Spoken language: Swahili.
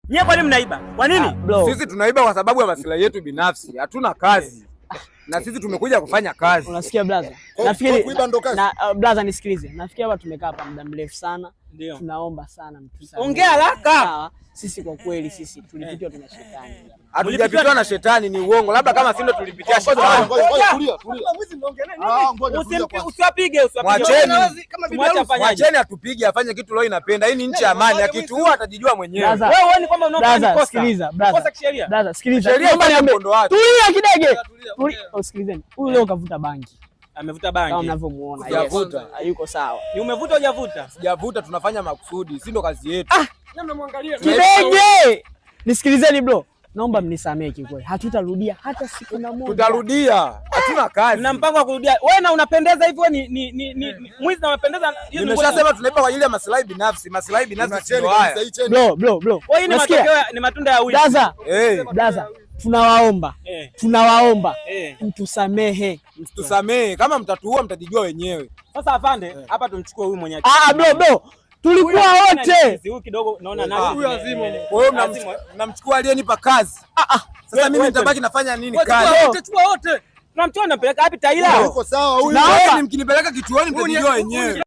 Nyie kwa nini mnaiba? Kwa nini? Sisi tunaiba kwa sababu ya maslahi yetu binafsi. Hatuna kazi. Na sisi tumekuja kufanya kazi. Unasikia brother? Nafikiri brother nisikilize. Nafikiri hapa tumekaa hapa muda mrefu sana. Ndio. Tunaomba sana mtusamehe. Ongea haraka. Sisi kwa kweli sisi tulipitiwa na shetani. Hatujapitiwa na shetani, ni uongo. Labda kama sisi ndo tulipitia shetani. Usiwapige. Mwacheni atupige, afanye kitu leo inapenda. Hii ni nchi ya amani, akituua atajijua mwenyewe. Wewe uone kwamba unakosa kosa. Sikiliza brother. Kisheria. Brother sikiliza. Tulia kidege. Sikilizeni. Huyu leo kavuta bangi. Amevuta bangi. Kama mnavyomuona. Sijavuta. Hayuko sawa. Ni umevuta hujavuta? Sijavuta, tunafanya makusudi. Si ndo kazi yetu. Kidege. Nisikilizeni bro. Naomba mnisamehe kikweli. Hatutarudia hata siku na moja. Tutarudia. Hatuna kazi. Tuna mpango wa kurudia. Wewe na unapendeza hivyo ni mwizi na unapendeza. Nimeshasema tunaiba kwa ajili ya maslahi binafsi. Maslahi binafsi sio haya. Bro. Wewe ni matokeo ni matunda ya wizi. Blaza. Tunawaomba mtusamehe. Mtusamehe. Kama mtatuua mtajijua wenyewe. Sasa afande, hapa tumchukue huyu mwenye. Bro. Tulikuwa wote. Huyu kidogo naona nani? Huyu azimo. Kwa hiyo mnamchukua aliyenipa kazi. Sasa mimi nitabaki nafanya nini kazi? Tutachukua wote. Tunamchukua nampeleka wapi Taila? Uko sawa huyu. Mkinipeleka kituoni mtajijua wenyewe.